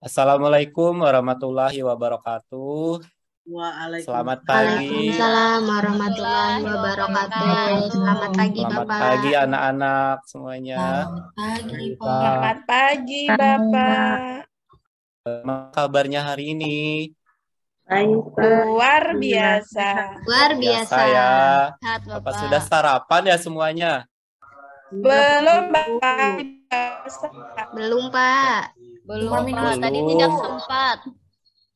Assalamualaikum warahmatullahi wabarakatuh. Selamat pagi. Waalaikumsalam warahmatullahi Warahmatullahi wabarakatuh. Selamat wabarakatuh. pagi, Selamat pagi Bapak. anak-anak semuanya. Selamat pagi, Baik, Pak. Pak. Selamat pagi, Bapak. Bagaimana kabarnya hari ini? Baik, Pak. Luar Alhamdulillah. biasa. Luar Biasa biasa. ya. Sehat, Apa sudah Bapak. sarapan ya semuanya? Belum, Bapak. Biasa. Belum, Pak. Belum, Belum, Pak. Tadi Belum. tidak sempat.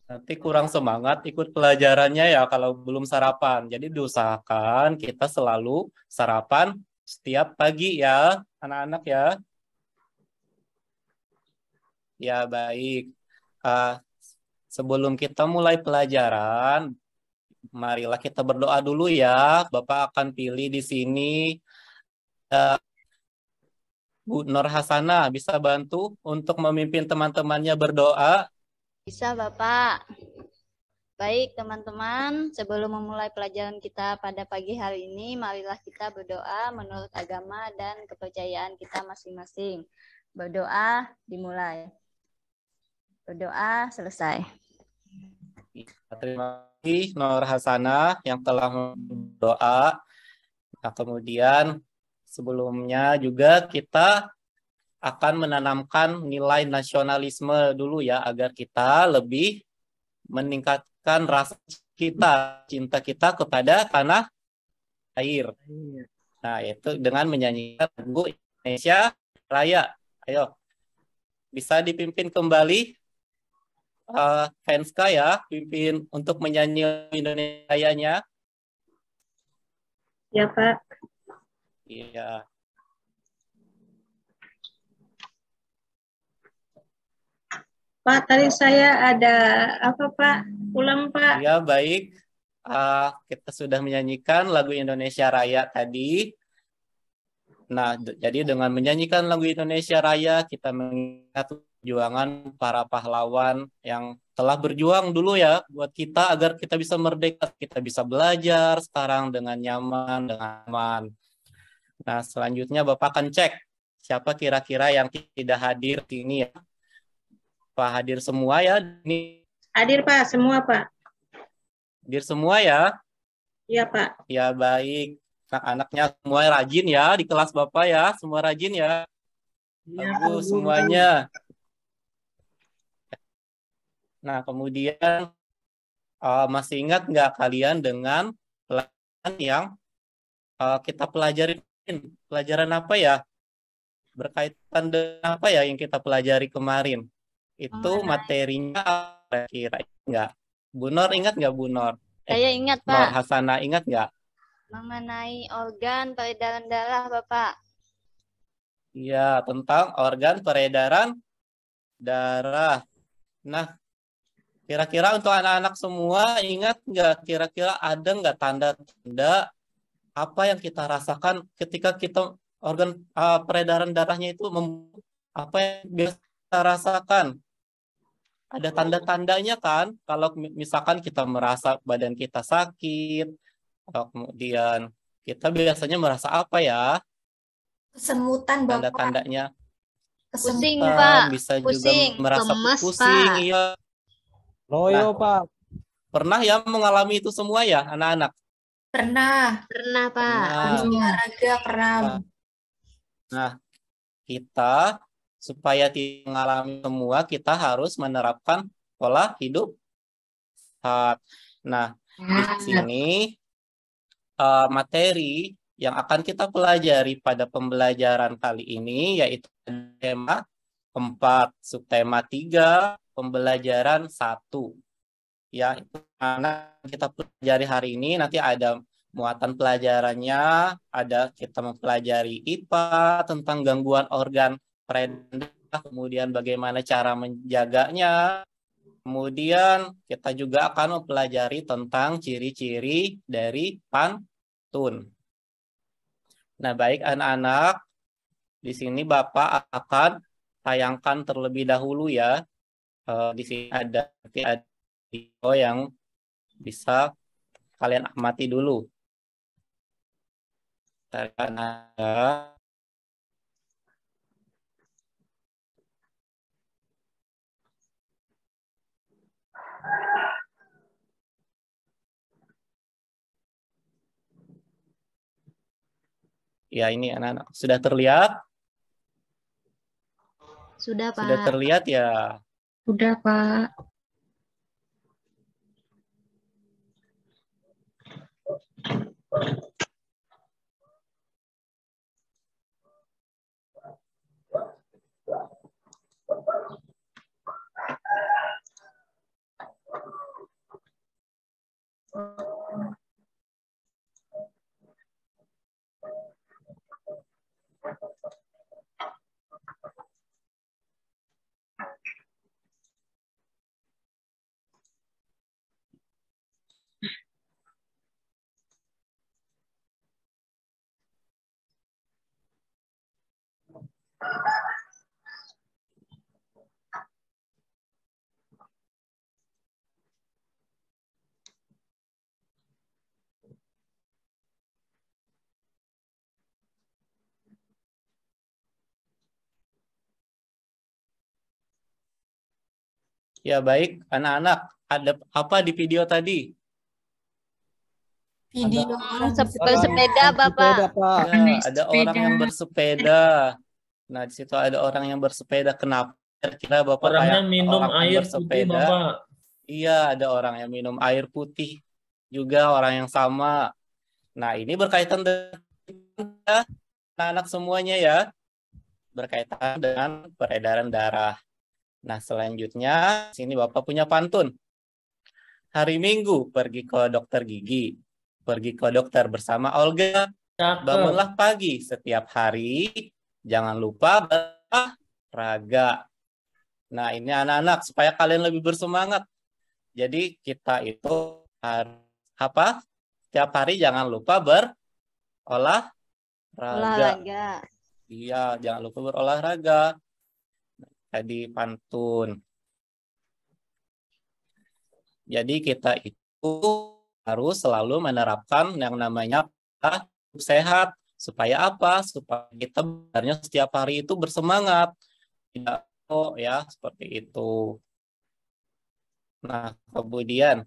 Nanti kurang semangat ikut pelajarannya ya kalau belum sarapan. Jadi diusahakan kita selalu sarapan setiap pagi ya, anak-anak ya. Ya, baik. Ah, sebelum kita mulai pelajaran, marilah kita berdoa dulu ya. Bapak akan pilih di sini Bu Nur Hasanah, bisa bantu untuk memimpin teman-temannya berdoa. Bisa, Bapak. Baik, teman-teman. Sebelum memulai pelajaran kita pada pagi hari ini, marilah kita berdoa menurut agama dan kepercayaan kita masing-masing. Berdoa dimulai. Berdoa selesai. Terima kasih Nur Hasanah yang telah berdoa. Nah, kemudian sebelumnya juga kita akan menanamkan nilai nasionalisme dulu ya, agar kita lebih meningkatkan rasa cinta kita kepada tanah air. Nah, itu dengan menyanyikan lagu Indonesia Raya. Ayo, bisa dipimpin kembali Fenska ya, pimpin untuk menyanyi Indonesia Rayanya. Ya, Pak. Iya. Pak, tadi saya ada apa, Pak? Ulang, Pak. Iya, baik. Kita sudah menyanyikan lagu Indonesia Raya tadi. Nah, jadi dengan menyanyikan lagu Indonesia Raya, kita mengingat perjuangan para pahlawan yang telah berjuang dulu ya, buat kita agar kita bisa merdeka, kita bisa belajar sekarang dengan nyaman, dengan aman. Nah, selanjutnya Bapak akan cek siapa kira-kira yang tidak hadir di sini ya. Pak hadir semua ya, ini Hadir, Pak. Semua, Pak. hadir semua ya. Iya, Pak. Ya, baik. Anak-anaknya semua rajin ya di kelas Bapak ya, semua rajin ya. Iya, Bagus Bu. semuanya. Nah, kemudian masih ingat nggak kalian dengan pelajaran yang kita pelajarin? Pelajaran apa ya? Berkaitan dengan apa ya yang kita pelajari kemarin? Itu materinya kira-kira nggak? Bu Nor ingat nggak Bu Nor? Saya ingat, Nor Pak. Hasanah ingat nggak? Mengenai organ peredaran darah, Bapak. Iya, tentang organ peredaran darah. Nah, kira-kira untuk anak-anak semua ingat nggak? Kira-kira ada nggak tanda-tanda apa yang kita rasakan ketika kita organ peredaran darahnya itu apa yang biasa kita rasakan? Ada tanda-tandanya kan? Kalau misalkan kita merasa badan kita sakit, atau kemudian kita biasanya merasa apa ya? Kesemutan, Bapak. Tanda-tandanya Pusing, Kesemutan. Pak. bisa juga Pusing, merasa lemes, pusing, Pak. iya. Loyo, Nah, Pak. pernah ya mengalami itu semua ya, anak-anak? Pernah. Pernah, Pak. Habis Nah, olahraga kram. nah, kita supaya tidak mengalami semua, kita harus menerapkan pola hidup sehat. Nah, di sini materi yang akan kita pelajari pada pembelajaran kali ini yaitu tema 4, subtema 3, pembelajaran 1. Ya, itu mana kita pelajari hari ini, nanti ada muatan pelajarannya, ada kita mempelajari IPA tentang gangguan organ peredaran, kemudian bagaimana cara menjaganya, kemudian kita juga akan mempelajari tentang ciri-ciri dari pantun. Nah, baik anak-anak, di sini Bapak akan tayangkan terlebih dahulu ya. Di sini ada video yang bisa kalian amati dulu. Ada Ya, ini anak-anak sudah terlihat? Sudah, Pak. Sudah terlihat ya? Sudah, Pak. Ya, baik. Anak-anak, ada apa di video tadi? Video orang Bersepeda, Bapak. Ya, ada orang yang bersepeda. Nah, di situ ada orang yang bersepeda. Kenapa? Kira Bapak Orangnya kayak minum orang yang air putih, bersepeda? Bapak. Iya, ada orang yang minum air putih. Juga orang yang sama. Nah, ini berkaitan dengan anak-anak semuanya ya. Berkaitan dengan peredaran darah. Nah, selanjutnya, sini Bapak punya pantun. Hari Minggu pergi ke dokter gigi. Pergi ke dokter bersama Olga. Cakep. Bangunlah pagi setiap hari. Jangan lupa berolahraga. Nah, ini anak-anak supaya kalian lebih bersemangat. Jadi kita itu harus apa? Setiap hari jangan lupa berolahraga. Olahraga. Iya, jangan lupa berolahraga. Tadi pantun. Jadi kita itu harus selalu menerapkan yang namanya hidup sehat. Supaya apa? Supaya kita sebenarnya setiap hari itu bersemangat. Tidak ya, seperti itu. Nah, kemudian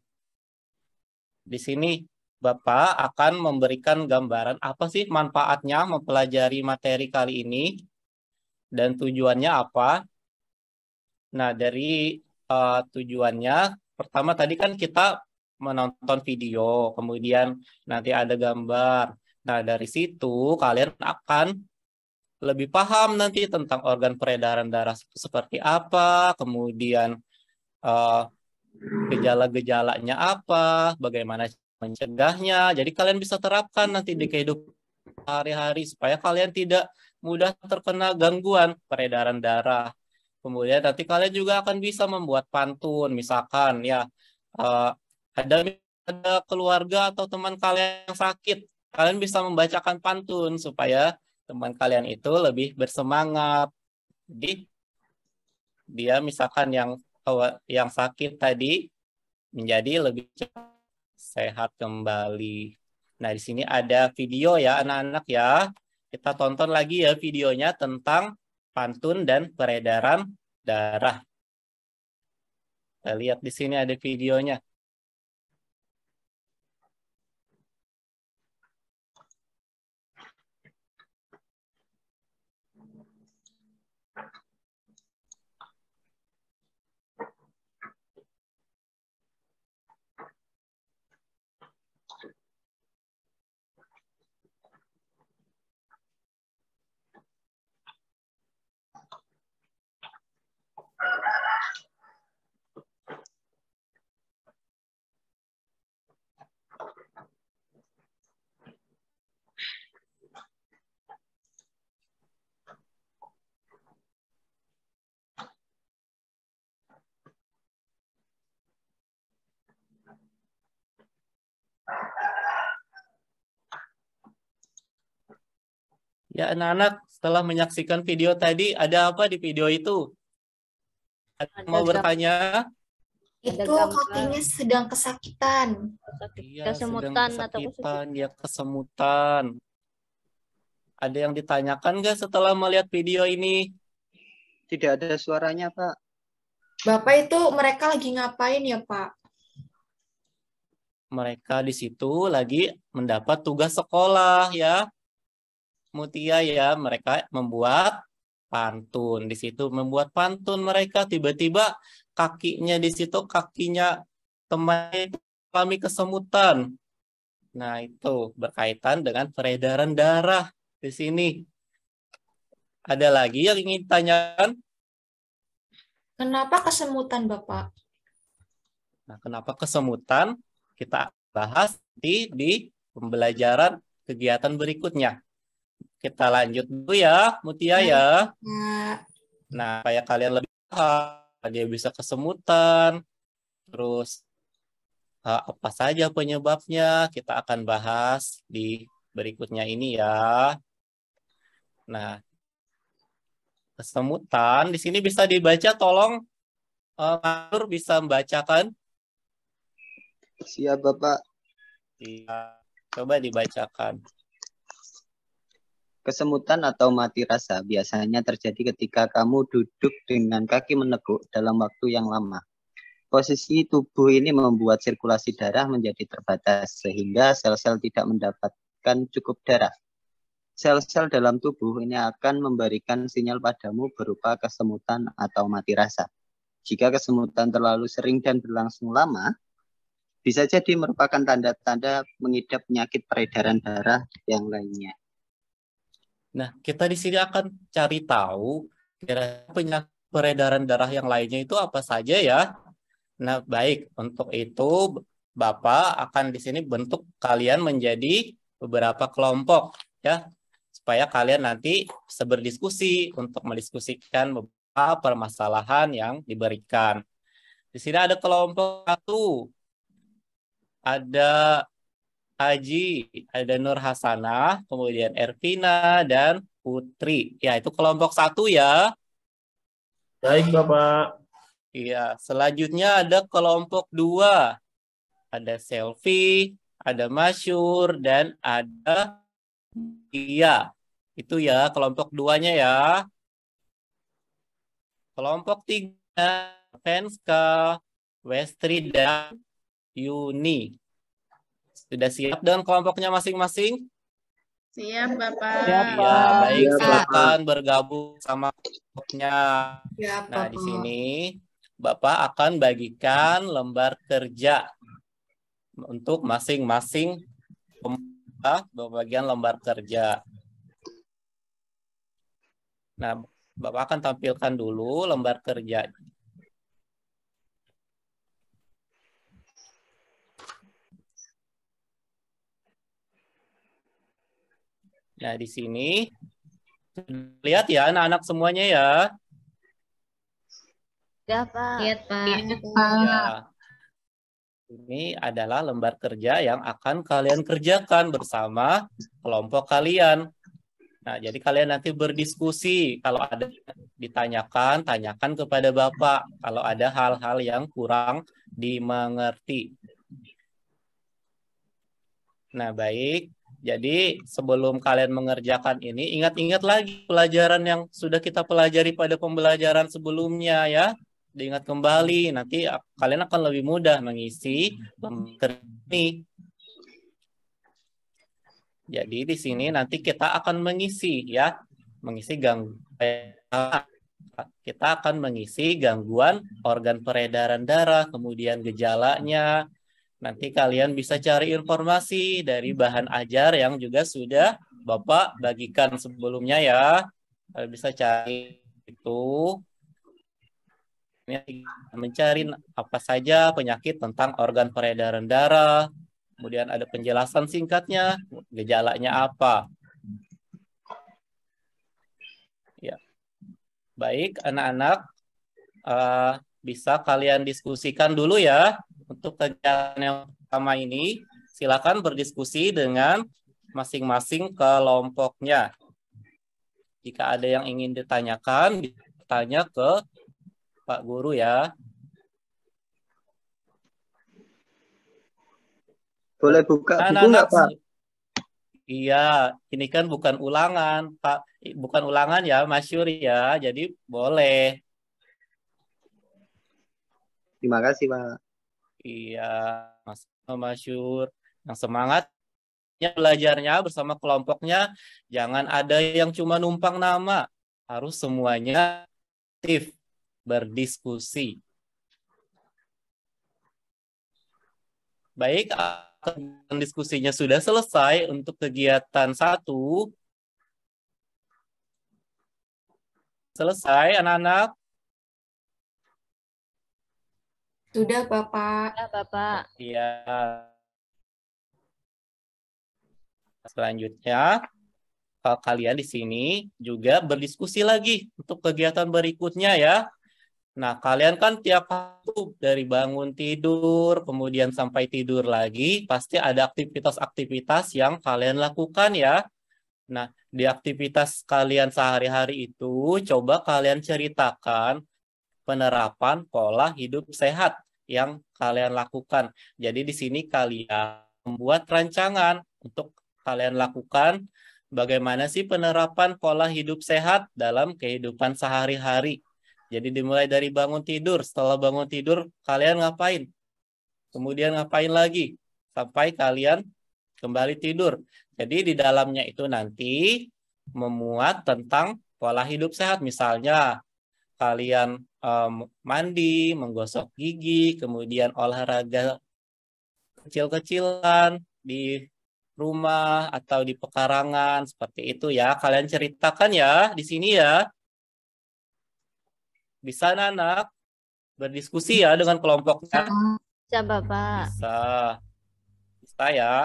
di sini Bapak akan memberikan gambaran apa sih manfaatnya mempelajari materi kali ini dan tujuannya apa. Nah, dari tujuannya, pertama tadi kan kita menonton video, kemudian nanti ada gambar. Nah, dari situ kalian akan lebih paham nanti tentang organ peredaran darah seperti apa, kemudian gejala-gejalanya apa, bagaimana mencegahnya. Jadi kalian bisa terapkan nanti di kehidupan sehari-hari supaya kalian tidak mudah terkena gangguan peredaran darah. Kemudian nanti kalian juga akan bisa membuat pantun, misalkan ya ada keluarga atau teman kalian yang sakit, kalian bisa membacakan pantun supaya teman kalian itu lebih bersemangat. Jadi dia misalkan yang sakit tadi menjadi lebih cepat sehat kembali. Nah, di sini ada video ya anak-anak ya. Kita tonton lagi ya videonya tentang pantun dan peredaran darah. Kita lihat di sini ada videonya. Ya anak-anak, setelah menyaksikan video tadi, ada apa di video itu? Ada yang mau bertanya? Itu gambar. kakinya sedang kesakitan. Iya, Kesemutan sedang atau kesakitan, dia kesemutan. Ada yang ditanyakan nggak setelah melihat video ini? Tidak ada suaranya, Pak. Bapak itu mereka lagi ngapain ya, Pak? Mereka di situ lagi mendapat tugas sekolah ya. Mutia ya, mereka membuat pantun. Di situ membuat pantun mereka, tiba-tiba kakinya temannya alami kesemutan. Nah, itu berkaitan dengan peredaran darah di sini. Ada lagi yang ingin ditanyakan? Kenapa kesemutan, Bapak? Nah, kenapa kesemutan? Kita bahas di pembelajaran kegiatan berikutnya. Kita lanjut dulu ya, Mutia Baik, ya. Pak. Nah, kayak kalian lebih paham, dia bisa kesemutan, terus apa saja penyebabnya, kita akan bahas di berikutnya ini ya. Nah, kesemutan di sini bisa dibaca, tolong Nur bisa membacakan. Siap, Bapak. Iya, coba dibacakan. Kesemutan atau mati rasa biasanya terjadi ketika kamu duduk dengan kaki meneguk dalam waktu yang lama. Posisi tubuh ini membuat sirkulasi darah menjadi terbatas, sehingga sel-sel tidak mendapatkan cukup darah. Sel-sel dalam tubuh ini akan memberikan sinyal padamu berupa kesemutan atau mati rasa. Jika kesemutan terlalu sering dan berlangsung lama, bisa jadi merupakan tanda-tanda mengidap penyakit peredaran darah yang lainnya. Nah, kita di sini akan cari tahu kira-kira penyakit peredaran darah yang lainnya itu apa saja ya. Nah, baik, untuk itu Bapak akan di sini bentuk kalian menjadi beberapa kelompok ya, supaya kalian nanti bisa berdiskusi untuk mendiskusikan beberapa permasalahan yang diberikan. Di sini ada kelompok 1. Ada Haji, ada Nur Hasanah, kemudian Ervina, dan Putri. Ya, itu kelompok 1 ya. Baik, Bapak. Iya, selanjutnya ada kelompok 2. Ada Selfie, ada Masyur, dan ada Iya. Itu ya, kelompok 2-nya ya. Kelompok 3, Venska, Westri, dan Yuni. Sudah siap dengan kelompoknya masing-masing? Siap, Bapak. Iya, baik. Siap, Silakan bergabung sama kelompoknya. Ya, Nah, di Bapak. sini Bapak akan bagikan lembar kerja untuk masing-masing bagian lembar kerja. Nah, Bapak akan tampilkan dulu lembar kerja. Nah, di sini lihat ya anak-anak semuanya ya. Ya, Pak. Lihat, Pak. Ya. Ini adalah lembar kerja yang akan kalian kerjakan bersama kelompok kalian. Nah, jadi kalian nanti berdiskusi. Kalau ada ditanyakan, tanyakan kepada Bapak. Kalau ada hal-hal yang kurang dimengerti. Nah, baik. Jadi sebelum kalian mengerjakan ini, ingat-ingat lagi pelajaran yang sudah kita pelajari pada pembelajaran sebelumnya ya. Diingat kembali, nanti kalian akan lebih mudah mengisi lembar ini. Jadi di sini nanti kita akan mengisi ya, kita akan mengisi gangguan organ peredaran darah, kemudian gejalanya. Nanti kalian bisa cari informasi dari bahan ajar yang juga sudah Bapak bagikan sebelumnya ya. Kalian bisa cari itu. Mencari apa saja penyakit tentang organ peredaran darah. Kemudian ada penjelasan singkatnya, gejalanya apa. Ya. Baik, anak-anak, bisa kalian diskusikan dulu ya. Untuk kegiatan yang pertama ini, silakan berdiskusi dengan masing-masing kelompoknya. Jika ada yang ingin ditanyakan, ditanya ke Pak Guru ya. Boleh buka buku Anak-anak, nggak, Pak? iya, ini kan bukan ulangan, Pak. Bukan ulangan ya, Masyur ya. Jadi boleh. Terima kasih, Pak. Iya, Mas Masyur. Yang semangat belajarnya bersama kelompoknya, jangan ada yang cuma numpang nama, harus semuanya aktif berdiskusi. Baik, diskusinya sudah selesai untuk kegiatan 1. Selesai, anak-anak? Sudah, Bapak. Ya, Bapak. Iya. Selanjutnya, kalian di sini juga berdiskusi lagi untuk kegiatan berikutnya ya. Nah, kalian kan tiap hari dari bangun tidur, kemudian sampai tidur lagi, pasti ada aktivitas-aktivitas yang kalian lakukan ya. Nah, di aktivitas kalian sehari-hari itu, coba kalian ceritakan penerapan pola hidup sehat yang kalian lakukan. Jadi di sini kalian membuat rancangan untuk kalian lakukan bagaimana sih penerapan pola hidup sehat dalam kehidupan sehari-hari. Jadi dimulai dari bangun tidur, setelah bangun tidur kalian ngapain? Kemudian ngapain lagi? Sampai kalian kembali tidur. Jadi di dalamnya itu nanti memuat tentang pola hidup sehat. Misalnya kalian mandi, menggosok gigi, kemudian olahraga kecil-kecilan di rumah atau di pekarangan, seperti itu ya. Kalian ceritakan ya di sini ya. Bisa anak berdiskusi ya dengan kelompoknya. Bisa, Bapak. Bisa. Bisa ya.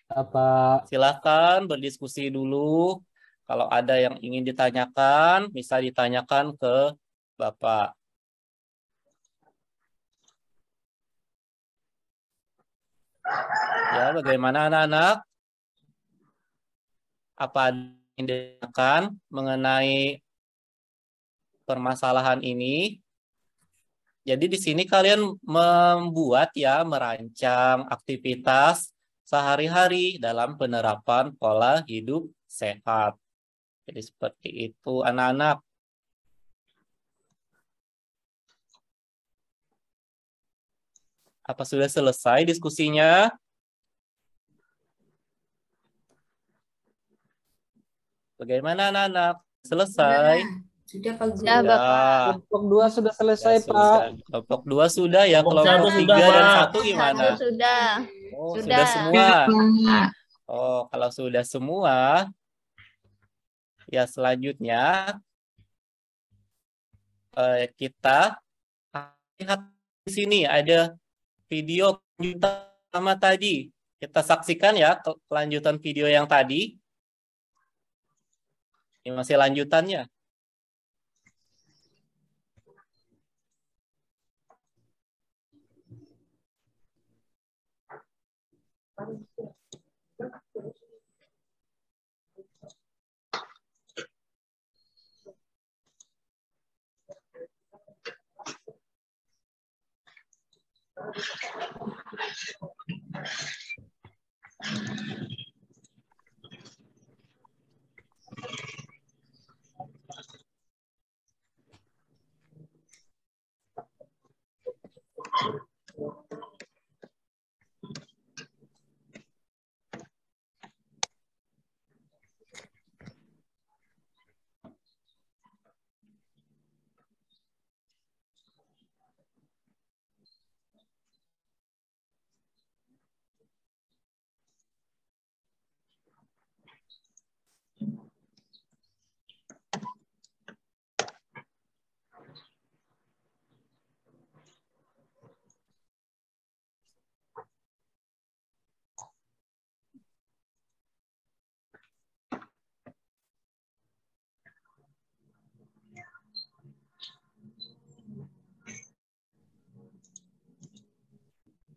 Bapak. Silakan berdiskusi dulu. Kalau ada yang ingin ditanyakan, bisa ditanyakan ke Bapak. Ya, bagaimana anak-anak? Apa yang ditanyakan mengenai permasalahan ini? Jadi di sini kalian membuat ya, merancang aktivitas sehari-hari dalam penerapan pola hidup sehat. Jadi seperti itu anak-anak. Apa sudah selesai diskusinya? Bagaimana anak-anak? Selesai? Sudah, Pak Guru. Ya, Bapak. Kelompok 2 sudah selesai, Ya, Pak. sudah. Kelompok 2 sudah ya. Kelompok Kelompok 1 3 sudah, dan Pak. 1 gimana? Satu sudah. Oh, Sudah. sudah semua. Oh, kalau sudah semua, ya selanjutnya kita lihat di sini ada video kelanjutan sama tadi. Kita saksikan ya kelanjutan video yang tadi. Ini masih lanjutannya.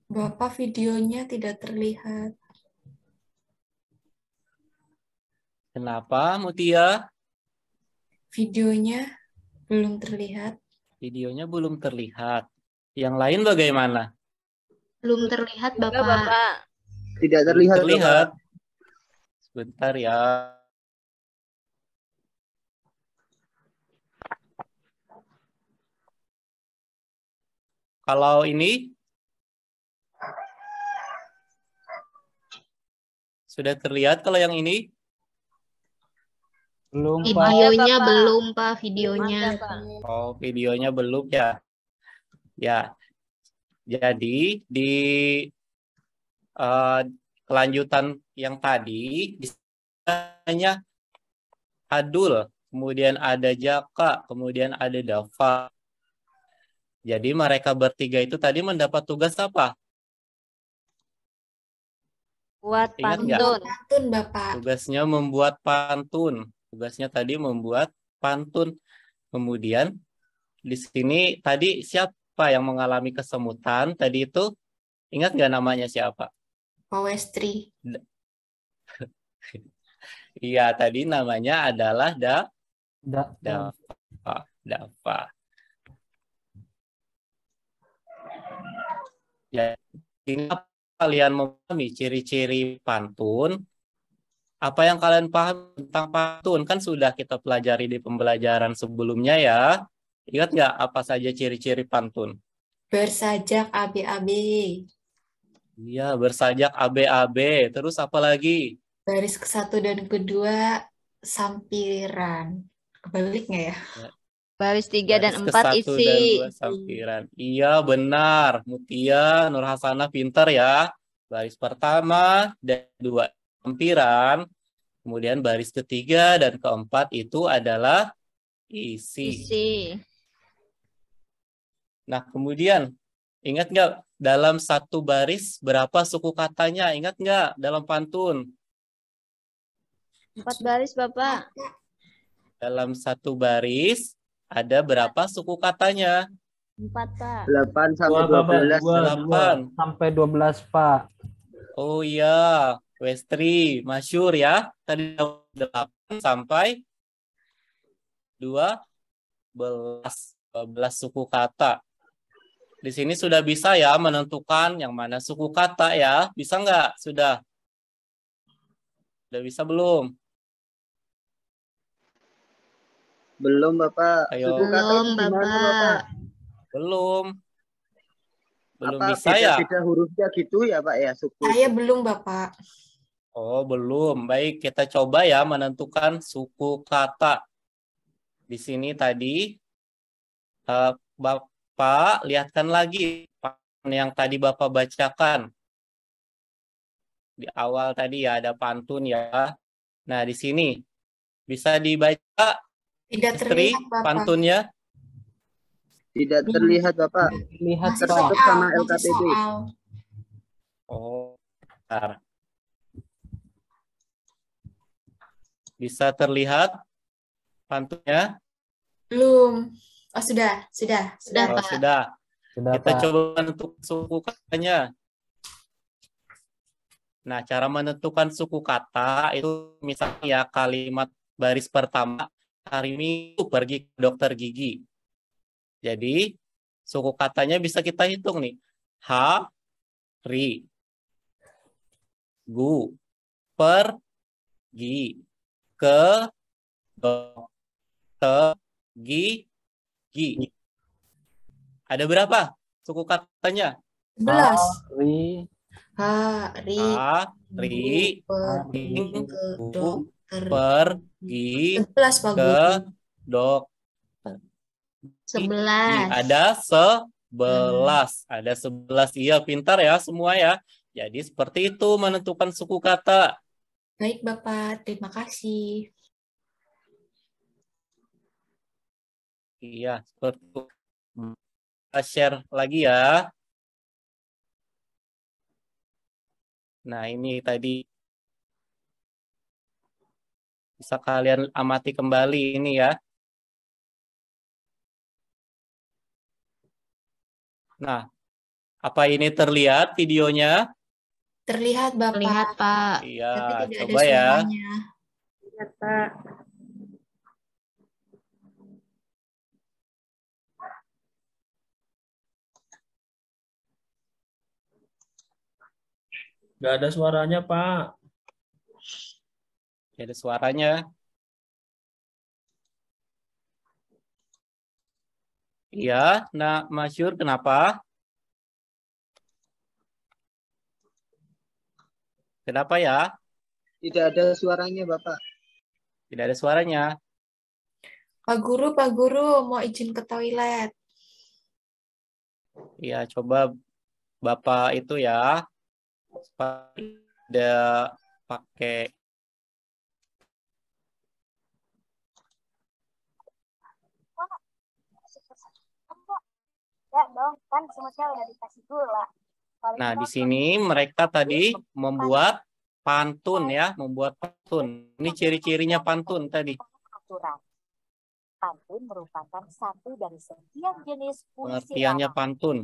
Bapak, videonya tidak terlihat. Kenapa, Mutia? Videonya belum terlihat. Videonya belum terlihat. Yang lain bagaimana? Belum terlihat, Enggak, Bapak. Bapak. Tidak terlihat, Terlihat. Bapak. Sebentar ya. Kalau ini Sudah terlihat kalau yang ini? Belum, Pak. Pak. Videonya Pak. belum, Pak, Maaf videonya. ya, Pak. Oh, videonya belum ya. Ya, jadi di kelanjutan yang tadi, hanya Adul, kemudian ada Jaka, kemudian ada Dava. Jadi mereka bertiga itu tadi mendapat tugas apa? Buat Ingat nggak? pantun. Pantun, Bapak. Tugasnya membuat pantun. Tugasnya tadi membuat pantun. Kemudian di sini tadi siapa yang mengalami kesemutan? Tadi itu ingat nggak namanya siapa? Pak Westri. Iya, tadi namanya adalah Dava. Dava. Ya, ini kalian memahami ciri-ciri pantun. Apa yang kalian paham tentang pantun? Kan sudah kita pelajari di pembelajaran sebelumnya ya. Ingat nggak apa saja ciri-ciri pantun? Bersajak AB-AB. Iya, bersajak AB-AB. Terus apa lagi? Baris ke-1 dan ke-2 sampiran. Kebalik nggak ya? Baris 3 dan Baris 4 ke-1 isi. dan 2 sampiran. Iya, benar. Mutia, Nur Hasanah pinter ya. Baris pertama dan 2 sampiran. Kemudian baris ketiga dan keempat itu adalah isi. Nah, kemudian ingat nggak dalam satu baris berapa suku katanya? Ingat nggak dalam pantun? 4 baris, Bapak. Dalam satu baris ada berapa suku katanya? 4, Pak. 8 sampai 12. 8 sampai 12, Pak. Oh iya, Westri, masyhur ya. Tadi 8 sampai 12 suku kata. Di sini sudah bisa ya menentukan yang mana suku kata ya. Bisa nggak? Sudah? Sudah bisa belum? Belum, Bapak. Ayo. Suku kata Belum, itu gimana, Bapak. Bapak? Belum. Belum Apa bisa ya? beda-beda hurufnya gitu ya, Pak ya, suku? Saya belum, Bapak. Oh, belum. Baik, kita coba ya menentukan suku kata. Di sini tadi Bapak lihatkan lagi yang tadi Bapak bacakan. Di awal tadi ya ada pantun ya. Nah, di sini bisa dibaca Tidak Istri terlihat, Bapak. pantunnya. Tidak terlihat, Bapak. Lihat, Masih Pak. Tertutup soal, sama masih LKPD. soal. Oh, bentar. Bisa terlihat pantunnya? Belum. Oh, sudah, Oh, Pak. sudah. Sudah, Kita Pak. coba menentukan suku katanya. Nah, cara menentukan suku kata itu misalnya ya kalimat baris pertama, hari Minggu pergi ke dokter gigi. Jadi, suku katanya bisa kita hitung nih. Hari, gu, pergi, ke dokter gigi. Ada berapa suku katanya? 11. Hari, Hari, pergi ke dokter. pergi 11, Pak ke Guru. dokter. 11. Ada 11. Ada 11. Iya, pintar ya semua ya. Jadi seperti itu menentukan suku kata. Baik, Bapak. Terima kasih. Iya, seperti itu. Kita share lagi ya. Nah, ini tadi bisa kalian amati kembali ini ya. Nah, apa ini terlihat videonya? Terlihat, Bapak. Terlihat, Pak. Iya, Tapi tidak ada coba ya. suaranya. Lihat, Pak. Nggak ada suaranya, Pak. Ada suaranya. Iya, nah Masyur kenapa? Kenapa ya? Tidak ada suaranya, Bapak. Tidak ada suaranya. Pak Guru, mau izin ke toilet. Ya, coba Bapak itu ya, ada pakai Ya dong, kan semutnya udah dikasih gula. Nah, di sini mereka tadi membuat pantun ya, membuat pantun. Ini ciri-cirinya pantun tadi. Aturan. Pantun merupakan satu dari sekian jenis puisi Pengertiannya lama. pantun.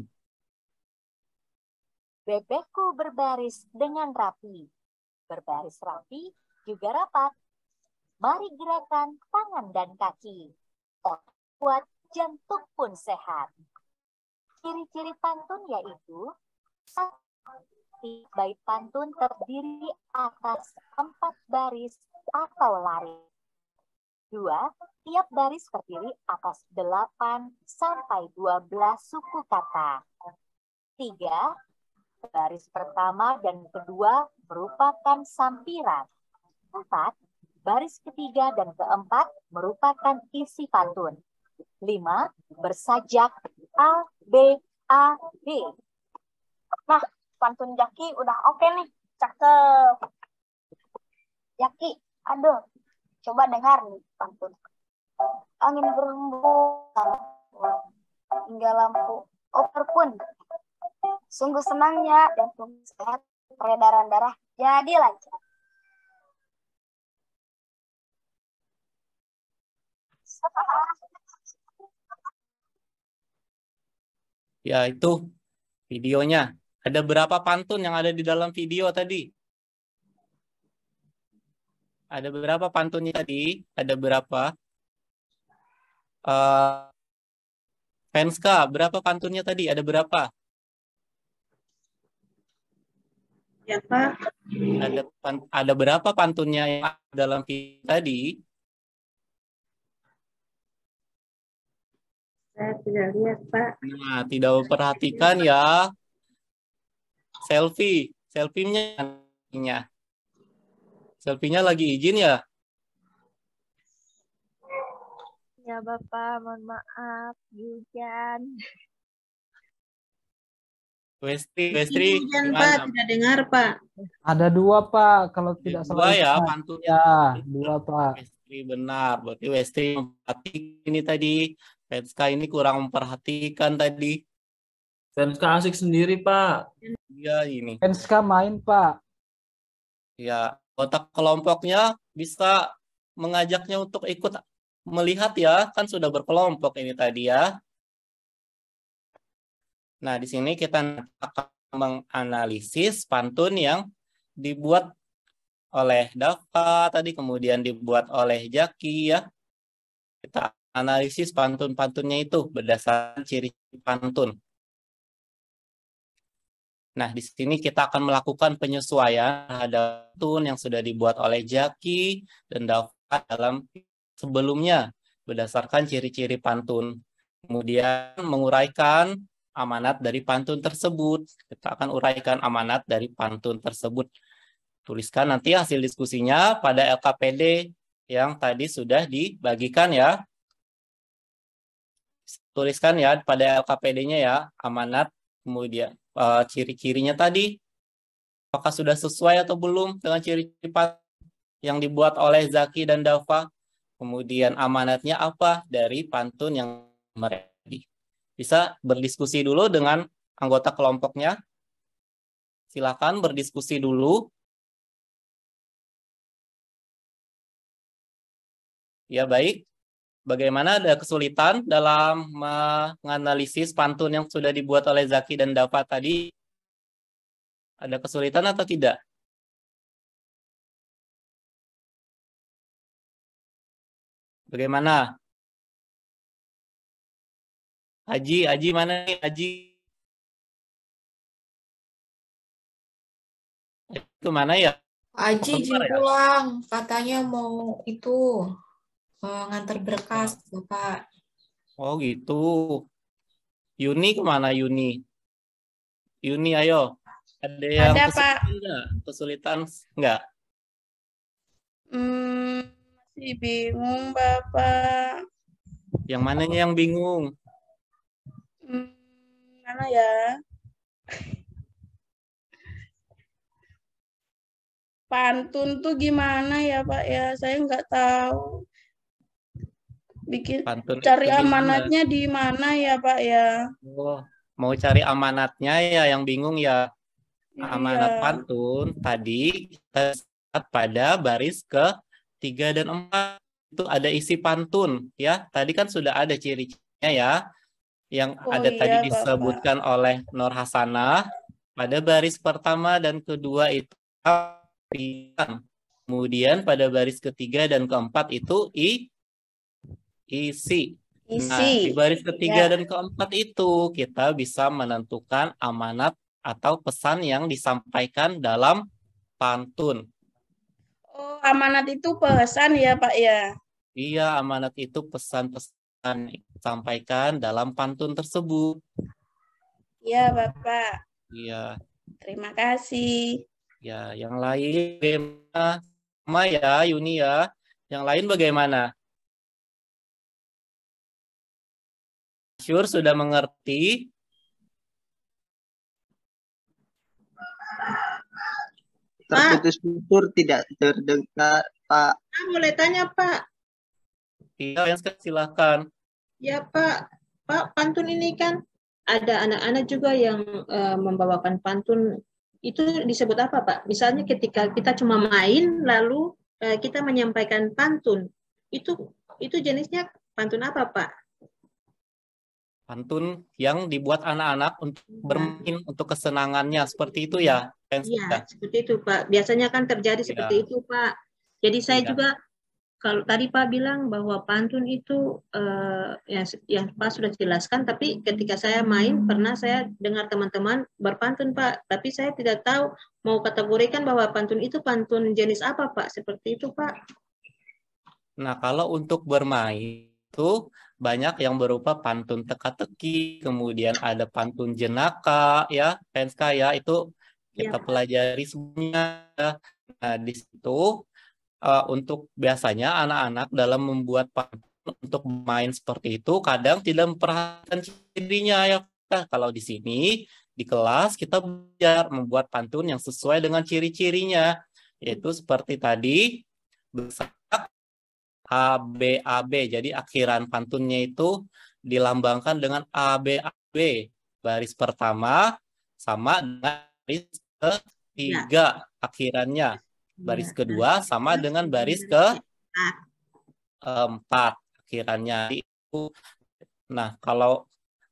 Bebekku berbaris dengan rapi. Berbaris rapi juga rapat. Mari gerakan tangan dan kaki. Otak kuat, jantung pun sehat. Ciri-ciri pantun yaitu bait pantun terdiri atas 4 baris atau lari. 2. Tiap baris terdiri atas 8 sampai 12 suku kata. 3. Baris pertama dan kedua merupakan sampiran. 4. Baris ketiga dan keempat merupakan isi pantun. 5. Bersajak A, B, A, B. Nah, pantun Jaki udah oke nih. Cakep. Jaki, aduh. Coba dengar nih pantun. Angin berembus hingga lampu oper pun. Sungguh senangnya dan sungguh sehat peredaran darah jadi lancar. Ya, itu videonya. Ada berapa pantun yang ada di dalam video tadi? Ada berapa pantunnya tadi? Ada berapa? Penska, berapa pantunnya tadi? Ada berapa? Ya, Pak. Ada berapa pantunnya yang ada dalam video tadi? Saya tidak lihat, Pak. Nah, tidak memperhatikan ya. Selfie-nya. Selfie-nya lagi izin ya? Ya Bapak, mohon maaf, hujan. Westri, Hujan, Pak. gimana? Tidak dengar, Pak. Ada 2, Pak, kalau tidak Dua salah. ya ingat. pantunnya. Ya, 2, Pak. Westri benar. Berarti Westri memperhatikan ini tadi. Penska ini kurang memperhatikan tadi. Penska asik sendiri, Pak. Iya ini. Penska main, Pak. Ya, otak kelompoknya bisa mengajaknya untuk ikut melihat ya. Kan sudah berkelompok ini tadi ya. Nah, di sini kita akan menganalisis pantun yang dibuat oleh Dava tadi, kemudian dibuat oleh Jaki ya. Kita analisis pantun-pantunnya itu berdasarkan ciri pantun. Nah, di sini kita akan melakukan penyesuaian terhadap pantun yang sudah dibuat oleh Jaki dan Dava dalam sebelumnya berdasarkan ciri-ciri pantun. Kemudian menguraikan amanat dari pantun tersebut. Kita akan uraikan amanat dari pantun tersebut. Tuliskan nanti hasil diskusinya pada LKPD yang tadi sudah dibagikan ya. Tuliskan ya pada LKPD-nya ya, amanat, kemudian ciri-cirinya tadi. Apakah sudah sesuai atau belum dengan ciri-ciri yang dibuat oleh Zaki dan Dava? Kemudian amanatnya apa dari pantun yang mereka bisa berdiskusi dulu dengan anggota kelompoknya. Silakan berdiskusi dulu. Ya, baik. Bagaimana, ada kesulitan dalam menganalisis pantun yang sudah dibuat oleh Zaki dan Dava tadi? Ada kesulitan atau tidak? Bagaimana? Haji mana nih? Haji kemana ya? Pak Haji izin Keluar ya? pulang, katanya mau itu ngantar berkas, Bapak. Oh gitu. Yuni kemana Yuni? Yuni ayo. Ada yang Ada, kesulitan Pak. enggak? Kesulitan enggak? Masih bingung, Bapak. Yang mananya yang bingung? Mana ya? Pantun tuh gimana ya, Pak ya? Saya nggak tahu. Pantun Cari itu gimana? amanatnya di mana ya, Pak ya? Oh, mau cari amanatnya ya yang bingung ya. Amanat Iya. pantun tadi kita lihat pada baris ke-3 dan 4 itu ada isi pantun ya. Tadi kan sudah ada ciri-cirinya ya. Yang ada tadi Iya, Bapak. disebutkan oleh Nur Hasanah pada baris pertama dan kedua itu kemudian pada baris ketiga dan keempat itu isi. Nah, di baris ketiga dan keempat itu kita bisa menentukan amanat atau pesan yang disampaikan dalam pantun. Oh, amanat itu pesan ya, Pak ya? Iya, amanat itu pesan-pesan yang disampaikan dalam pantun tersebut. Iya, Bapak. Iya. Terima kasih. Ya, yang lain bagaimana? Sama ya, Yuni ya. Yang lain bagaimana? Syur sudah mengerti? Terputus-putus tidak terdengar, Pak. Boleh tanya, Pak? Iya, silakan. Ya, Pak. Pak, pantun ini kan ada anak-anak juga yang membawakan pantun. Itu disebut apa, Pak? Misalnya ketika kita cuma main, lalu kita menyampaikan pantun. Itu jenisnya pantun apa, Pak? Pantun yang dibuat anak-anak untuk bermain, untuk kesenangannya. Seperti itu ya? Iya, seperti itu, Pak. Biasanya kan terjadi seperti itu, Pak. Jadi saya juga, kalau tadi Pak bilang bahwa pantun itu yang Pak sudah jelaskan, tapi ketika saya main, pernah saya dengar teman-teman berpantun, Pak. Tapi saya tidak tahu mau kategorikan bahwa pantun itu pantun jenis apa, Pak. Seperti itu, Pak. Nah, kalau untuk bermain itu banyak yang berupa pantun teka-teki, kemudian ada pantun jenaka, ya, Penska ya, itu kita pelajari semuanya. Nah, di situ untuk biasanya anak-anak dalam membuat pantun untuk main seperti itu kadang tidak memperhatikan cirinya ya. Kalau di sini di kelas kita belajar membuat pantun yang sesuai dengan ciri-cirinya, yaitu seperti tadi ABAB. Jadi akhiran pantunnya itu dilambangkan dengan ABAB. Baris pertama sama dengan baris ketiga akhirannya. Baris kedua sama dengan baris ke-4 akhirannya. Nah, kalau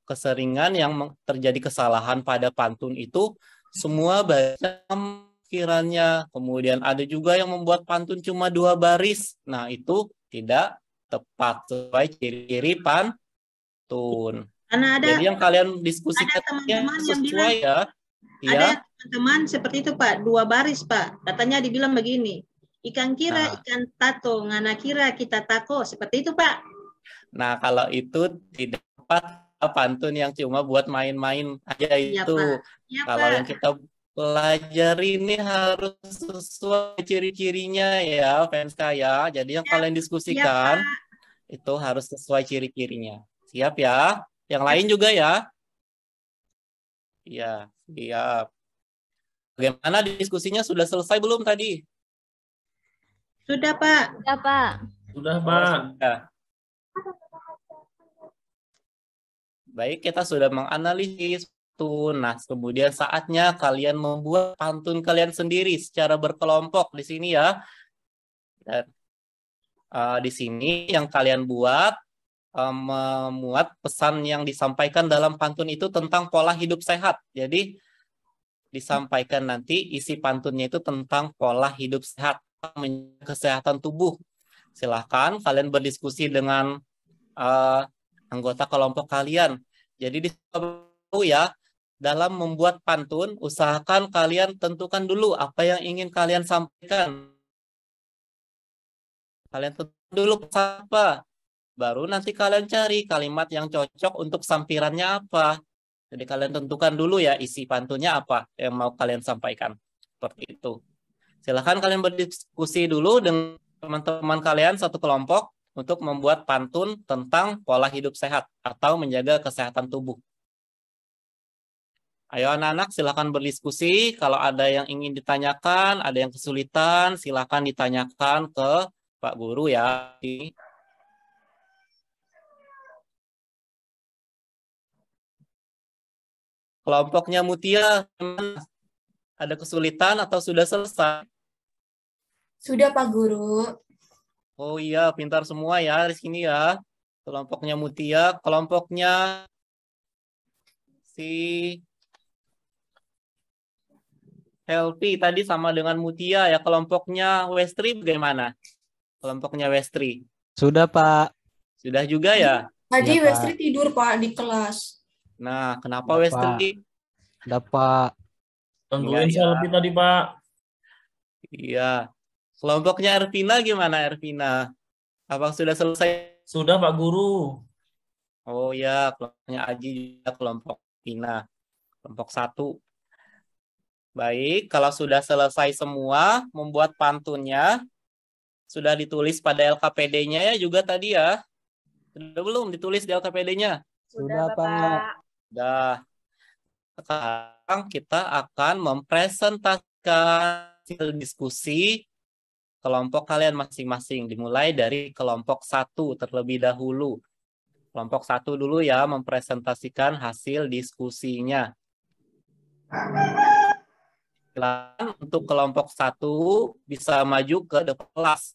keseringan yang terjadi kesalahan pada pantun itu semua baris akhirannya. Kemudian ada juga yang membuat pantun cuma 2 baris. Nah, itu tidak tepat sesuai ciri-ciri pantun. Karena ada, jadi yang kalian diskusikan teman-teman yang sesuai bilang, ya. Ada teman-teman seperti itu, Pak, 2 baris, Pak. Katanya dibilang begini, ikan kira ikan tato, ngana kira kita tako, seperti itu, Pak. Nah, kalau itu tidak tepat pantun yang cuma buat main-main aja itu. Ya, kalau Pak. yang kita pelajari ini harus sesuai ciri-cirinya ya, Penska ya. Jadi yang kalian diskusikan itu harus sesuai ciri-cirinya. Siap ya? Yang lain juga ya? Iya, siap. Bagaimana diskusinya? Sudah selesai belum tadi? Sudah, Pak. Sudah, Pak. Sudah, Pak. Sudah. Baik, kita sudah menganalisis pantun. Nah, kemudian saatnya kalian membuat pantun kalian sendiri secara berkelompok di sini ya. Dan di sini yang kalian buat memuat pesan yang disampaikan dalam pantun itu tentang pola hidup sehat. Jadi disampaikan nanti isi pantunnya itu tentang pola hidup sehat, kesehatan tubuh. Silahkan kalian berdiskusi dengan anggota kelompok kalian. Jadi ya, dalam membuat pantun, usahakan kalian tentukan dulu apa yang ingin kalian sampaikan. Kalian tentukan dulu apa. Baru nanti kalian cari kalimat yang cocok untuk sampirannya apa. Jadi kalian tentukan dulu ya isi pantunnya apa yang mau kalian sampaikan. Seperti itu. Silahkan kalian berdiskusi dulu dengan teman-teman kalian satu kelompok untuk membuat pantun tentang pola hidup sehat atau menjaga kesehatan tubuh. Ayo anak-anak silakan berdiskusi. Kalau ada yang ingin ditanyakan, ada yang kesulitan, silakan ditanyakan ke Pak Guru ya. Kelompoknya Mutia, ada kesulitan atau sudah selesai? Sudah Pak Guru. Oh iya, pintar semua ya di sini ya. Kelompoknya Mutia, kelompoknya si Helpi tadi sama dengan Mutia ya. Kelompoknya Westri bagaimana? Kelompoknya Westri. Sudah, Pak. Sudah juga ya? Tadi Iya, Pak. Westri tidur Pak di kelas. Nah, kenapa Udah, Westri? Udah, Pak. Tungguin Iya, Selvi tadi, Pak. Iya. Kelompoknya Ervina gimana, Ervina? Apa sudah selesai? Sudah, Pak Guru. Oh ya, kelompoknya Aji juga kelompok Ervina. Kelompok 1. Baik, kalau sudah selesai semua membuat pantunnya, sudah ditulis pada LKPD-nya ya juga tadi ya? Sudah belum ditulis di LKPD-nya? Sudah, Pak. Sudah. Sekarang kita akan mempresentasikan hasil diskusi kelompok kalian masing-masing. Dimulai dari kelompok 1 terlebih dahulu. Kelompok 1 dulu ya, mempresentasikan hasil diskusinya. Silakan untuk kelompok 1 bisa maju ke depan kelas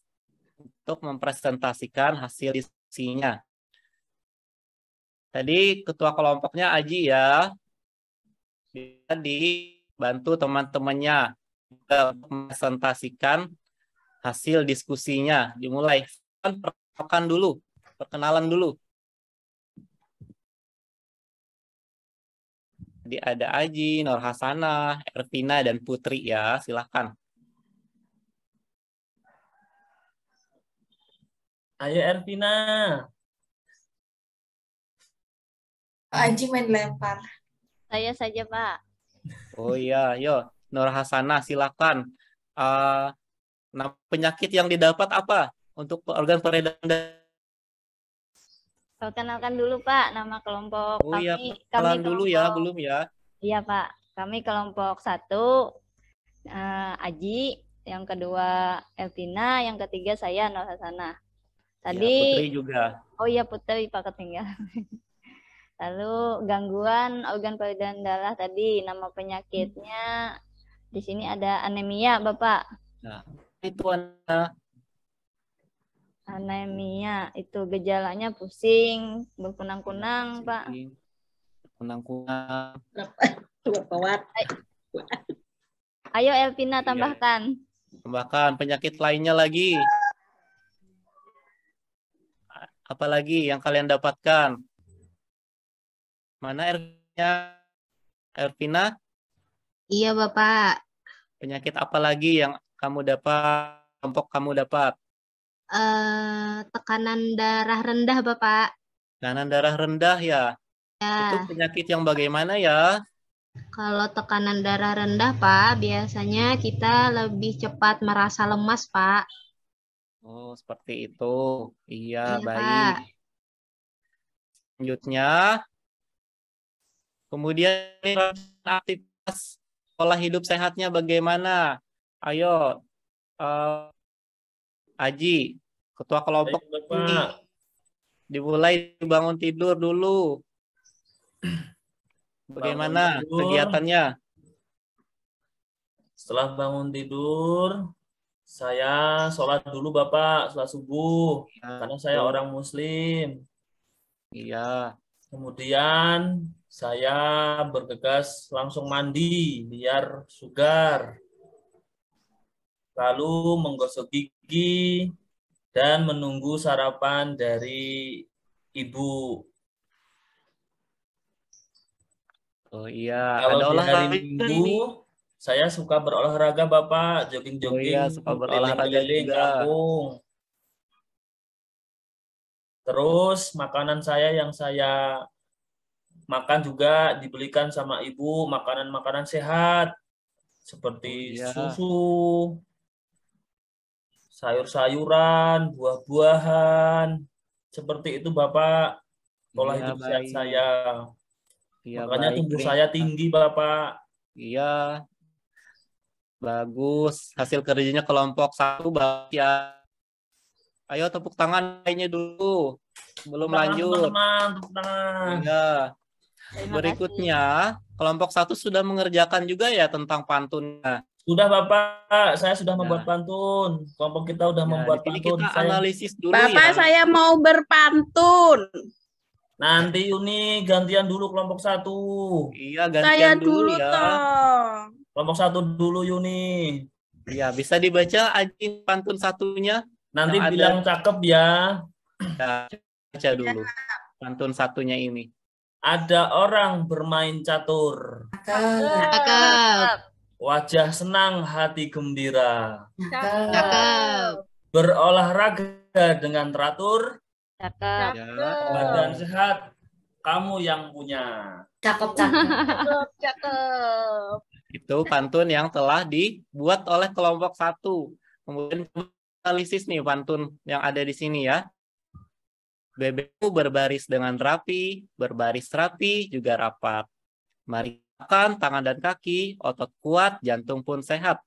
untuk mempresentasikan hasil diskusinya. Tadi ketua kelompoknya Aji ya. Bisa dibantu teman-temannya untuk mempresentasikan hasil diskusinya. Dimulai. Perkenalan dulu. Jadi ada Aji, Nur Hasanah, Ervina, dan Putri ya. Silahkan. Ayo Ervina. Aji main lempar. Saya saja, Pak. Oh iya, yo. Nur Hasanah, silakan. Nama penyakit yang didapat apa untuk organ peredaran darah? Perkenalkan dulu, Pak, nama kelompok Oh iya, kami. kenalan dulu ya, belum ya? Iya, Pak. Kami kelompok 1, Aji, yang kedua Elvina, yang ketiga saya Nur Hasanah. Tadi Ya, Putri juga. Oh iya, Putri Pak ketinggalan. Lalu gangguan organ peredaran darah tadi, nama penyakitnya di sini ada anemia, Bapak. Nah, itu anak. Anemia itu gejalanya pusing, berkunang-kunang, Pak. Kunang-kunang. Ayo Elvina tambahkan. Tambahkan penyakit lainnya lagi. Apa lagi yang kalian dapatkan? Mana Ervina? Iya, Bapak. Penyakit apa lagi yang kamu dapat, kelompok kamu dapat? Tekanan darah rendah, Bapak. Tekanan darah rendah ya? Ya. Itu penyakit yang bagaimana ya? Kalau tekanan darah rendah, Pak, biasanya kita lebih cepat merasa lemas, Pak. Oh, seperti itu. Iya, Iya, baik. Pak. Selanjutnya, kemudian aktivitas pola hidup sehatnya bagaimana? Ayo, Aji, ketua kelompok ini, dimulai bangun tidur dulu. Bagaimana Bangun tidur. kegiatannya? Setelah bangun tidur, saya sholat dulu Bapak, sholat subuh. Ya, Karena saya betul. orang muslim. Iya. Kemudian saya bergegas langsung mandi biar segar. Lalu menggosok gigi dan menunggu sarapan dari ibu. Oh iya, Kalau ada di hari olahraga Minggu, ini. saya suka berolahraga Bapak, jogging-jogging, Oh iya, suka berolahraga keliling-keliling juga. kampung. Terus makanan saya yang saya makan juga dibelikan sama ibu, makanan-makanan sehat seperti Oh iya. susu, sayur-sayuran, buah-buahan. Seperti itu Bapak, pola Iya, hidup sehat baik. saya. Iya, Makanya baik. tubuh saya tinggi Bapak. Iya, bagus. Hasil kerjanya kelompok 1 bagus ya. Ayo tepuk tangan lainnya dulu. Belum Tepuk tangan, lanjut. teman-teman, tepuk tangan. Iya. Terima Berikutnya, kelompok 1 sudah mengerjakan juga ya tentang pantunnya. Sudah Bapak, saya sudah Ya. membuat pantun. Kelompok kita sudah Ya, membuat di sini pantun. kita Saya analisis dulu Bapak, ya. saya mau berpantun. nanti Yuni gantian dulu kelompok 1. Iya, Saya gantian dulu dulu ya. toh. Kelompok 1 dulu Yuni. Iya, bisa dibaca aja pantun satunya. Nanti Yang bilang cakep ya. Ya, baca dulu pantun satunya ini. Ada orang bermain catur. Cakep. Wajah senang, hati gembira. Cakep. Berolahraga dengan teratur. Cakep. Ya. Badan sehat, kamu yang punya. Cakep, cakep. Cakep, cakep. Itu pantun yang telah dibuat oleh kelompok 1. Kemudian analisis nih pantun yang ada di sini ya. Bebekku berbaris dengan rapi, berbaris rapi juga rapat. Mari makan tangan dan kaki, otot kuat, jantung pun sehat.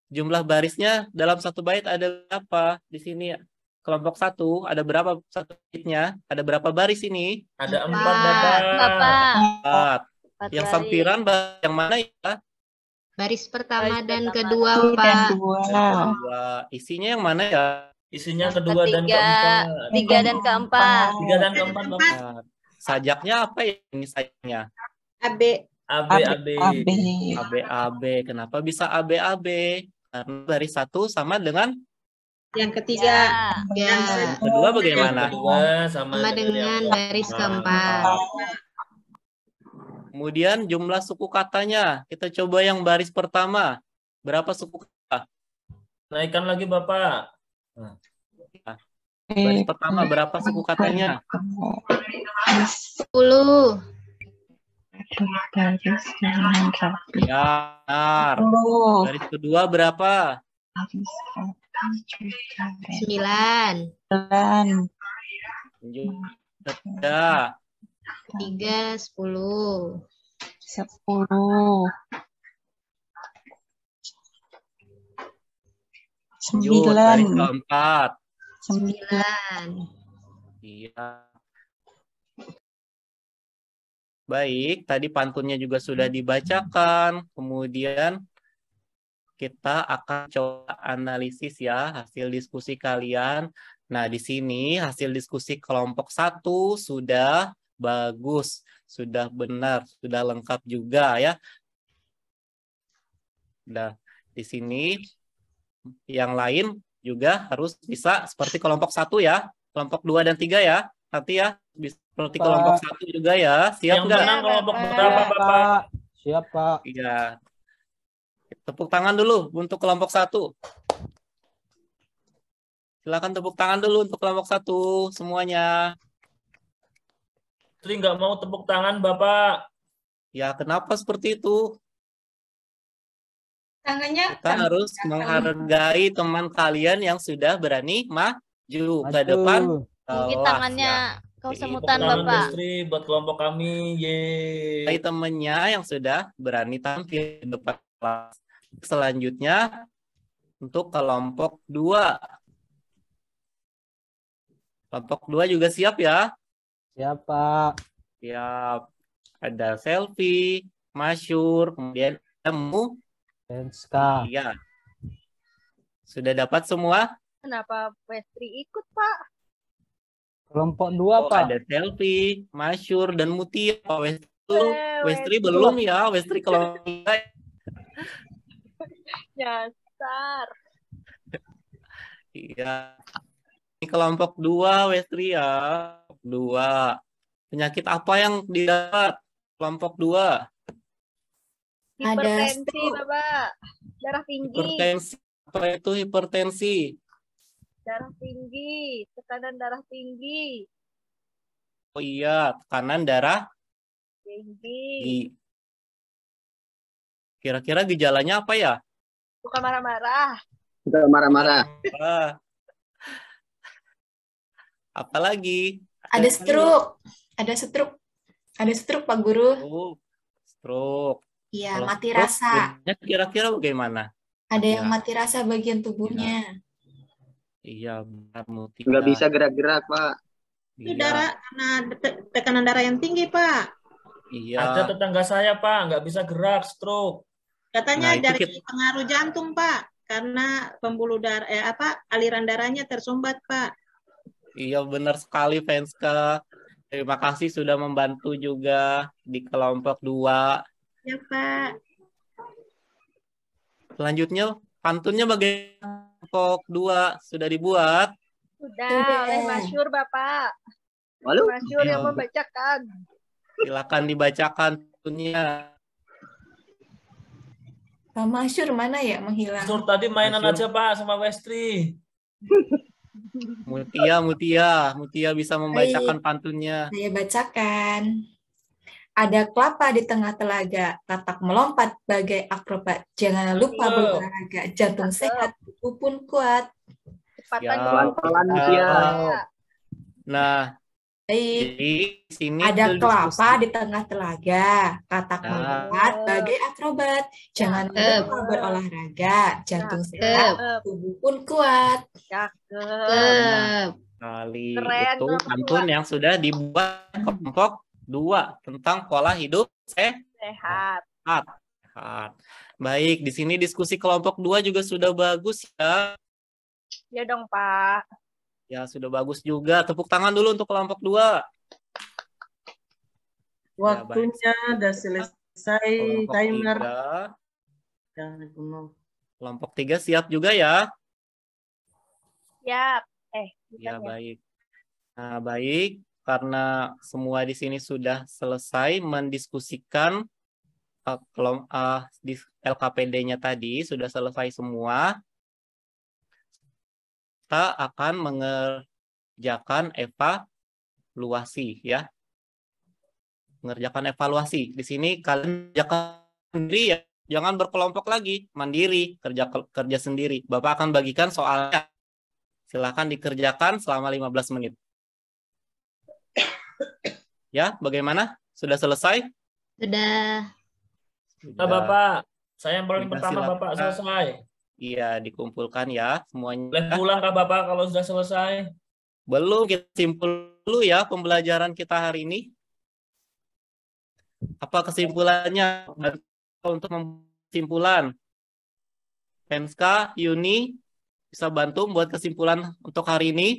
Jumlah barisnya dalam satu bait ada berapa di sini? Kelompok 1 ada berapa satu baitnya? Ada berapa baris ini? Ada 4 Bapak. Bapak. 4. Yang sampiran yang mana ya? Baris pertama Baris dan pertama kedua, dan Pak. Kedua. Isinya yang mana ya? Isinya kedua dan Ketiga, keempat. 3 dan keempat. 3 dan keempat Bapak. Nah, sajaknya apa ya ini sajaknya? AB. AB. AB. Kenapa bisa AB? Karena baris 1 sama dengan Yang ketiga. Ya. yang kedua bagaimana? Yang kedua sama Sama dengan baris keempat. Kemudian jumlah suku katanya. Kita coba yang baris pertama. Berapa suku kata? Naikkan lagi Bapak. Baris pertama berapa suku katanya? 10. Ya, benar. Baris kedua berapa? 9. Lanjut. Ketiga. 3, 10. 10. Lanjut, baris keempat. 9. Iya. Baik, tadi pantunnya juga sudah dibacakan. Kemudian kita akan coba analisis ya hasil diskusi kalian. Nah, di sini hasil diskusi kelompok 1 sudah bagus, sudah benar, sudah lengkap juga ya. Nah, di sini yang lain juga harus bisa seperti kelompok 1 ya. Kelompok 2 dan 3 ya. Nanti ya bisa seperti kelompok 1 juga ya. Siap Yang nggak? menang kelompok berapa Bapak? Siap, Pak. Iya. Tepuk tangan dulu untuk kelompok 1. Silakan tepuk tangan dulu untuk kelompok 1 semuanya. Tri nggak mau tepuk tangan Bapak. Ya, kenapa seperti itu? Tangannya Kita harus menghargai teman kalian yang sudah berani maju ke depan. Mungkin kelas, tangannya ya. kau Tepuk semutan, tangan Bapak. Destri buat kelompok kami. Yeay. Hai temannya yang sudah berani tampil di depan kelas. Selanjutnya untuk kelompok 2. Kelompok 2 juga siap ya? Siap, Pak. Siap. Ada selfie, Masyur, kemudian temu. Enska. Iya. Sudah dapat semua? Kenapa Westri ikut, Pak? Kelompok 2, Pak. Ada selfie, Masyur, dan Mutia. Westri, Westri. belum ya? Westri kalau Nyasar. iya. Ini kelompok 2, Westri ya. 2. Penyakit apa yang didapat? Kelompok 2. Hipertensi, Bapak. Darah tinggi. Hipertensi. Apa itu hipertensi? Darah tinggi. Tekanan darah tinggi. Oh iya, tekanan darah Tinggi. Kira-kira gejalanya apa ya? Suka marah-marah. Sudah marah-marah. Apalagi? Ada stroke. Ada stroke. Ada stroke, Pak Guru. Stroke. Iya, Kalau mati stroke, rasa. bedanya kira-kira bagaimana? Ada yang Ya. mati rasa bagian tubuhnya. Iya, benar Mutia. Nggak bisa gerak-gerak, Pak. Itu Iya. darah karena tekanan darah yang tinggi, Pak. Iya. Ada tetangga saya, Pak, nggak bisa gerak, stroke. Katanya Nah, itu dari pengaruh jantung, Pak. Karena pembuluh darah aliran darahnya tersumbat, Pak. Iya, benar sekali, Fenska. Terima kasih sudah membantu juga di kelompok 2. Ya, Pak. Selanjutnya, pantunnya bagaimana? Kelompok 2 sudah dibuat? Sudah, oleh Masyur, Bapak. Lalu? Masyur yang membacakan. Silakan dibacakan pantunnya. Pak Masyur mana ya menghilang? Sur tadi mainan aja, Pak, sama Westri. Mutia bisa membacakan pantunnya. Saya bacakan. Ada kelapa di tengah telaga, katak melompat bagai akrobat. Jangan lupa berolahraga, jantung sehat, tubuh pun kuat. Ya, pelan-pelan Mutia. Nah, Baik. jadi di sini Ada diskusi. kelapa di tengah telaga, katak melompat bagai akrobat. Jangan lupa berolahraga, jantung sehat, tubuh pun kuat. Cakep. Kali Keren, itu kelompok pantun yang sudah dibuat kelompok 2 tentang pola hidup Sehat. sehat. Baik, di sini diskusi kelompok 2 juga sudah bagus ya. Ya dong, Pak. Ya, sudah bagus juga. Tepuk tangan dulu untuk kelompok 2. Waktunya udah selesai, Kelompok timer. 3. Jangan bunuh. Kelompok 3 siap juga ya? Siap. Ya, baik. Nah, baik. Karena semua di sini sudah selesai mendiskusikan di LKPD-nya tadi, sudah selesai semua. Kita akan mengerjakan evaluasi ya. Mengerjakan evaluasi. Di sini kalian kerjakan sendiri ya. Jangan berkelompok lagi, mandiri, kerja sendiri. Bapak akan bagikan soalnya. Silakan dikerjakan selama 15 menit. Ya, bagaimana? Sudah selesai? Sudah. Nah, Bapak, saya yang paling Sudah, pertama, silakan. Bapak, selesai. Iya, dikumpulkan ya semuanya. Boleh pulang, Kak Bapak, kalau sudah selesai? Belum, kita simpul dulu ya pembelajaran kita hari ini. Apa kesimpulannya? Untuk kesimpulan, Fenska, Yuni, bisa bantu membuat kesimpulan untuk hari ini?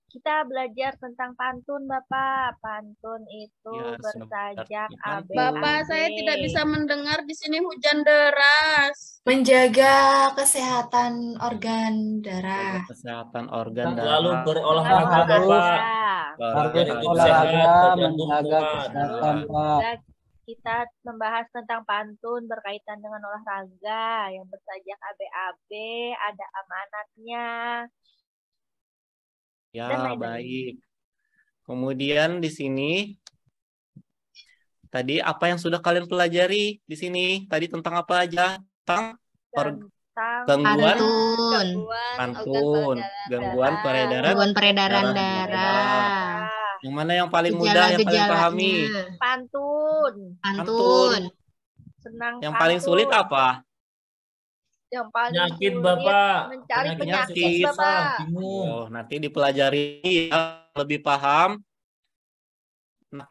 Kita belajar tentang pantun, Bapak. Pantun itu Ya, bersajak AB. Bapak, saya tidak bisa mendengar di sini hujan deras. Menjaga kesehatan organ darah. Kesehatan organ Lalu darah. berolahraga, Bapak. Harus Hidup olahraga, sehat, jantung menjaga kuat. kesehatan, Pak. Juga kita membahas tentang pantun berkaitan dengan olahraga yang bersajak AB-AB, ada amanatnya. Ya, Dan lain-lain. baik. Kemudian di sini tadi apa yang sudah kalian pelajari di sini? Tadi tentang apa aja? Tentang gangguan gangguan peredaran darah. Yang mana yang paling mudah yang kalian pahami? Pantun. Senang Yang paling sulit apa? Yang paling Penyakit, sulit Bapak. mencari penyakit, Penyakit. Bapak. Oh, nanti dipelajari ya, lebih paham. Nah,